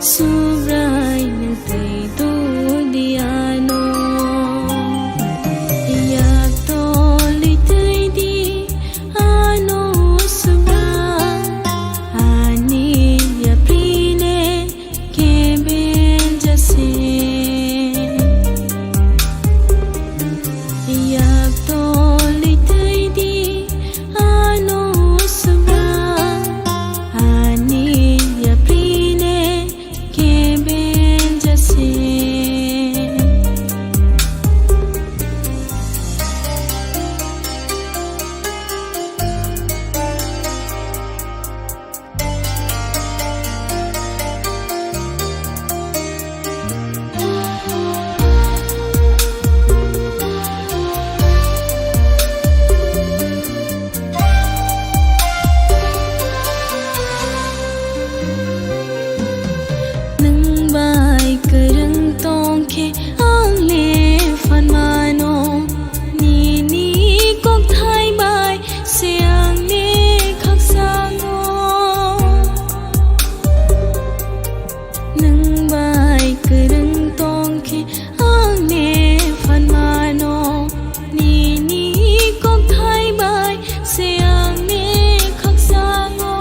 Subrai nang tay tu diano Yak Tolwi Twidi ano subra ani ya prine keben jase Yak Tolwi Twidi ano subra ani ya prine keben jase Kereng tongke ang le fan mano ni kok thai bai siang le khak sango nang bai kereng tongke ang le fan mano ni kok thai bai siang le khak sango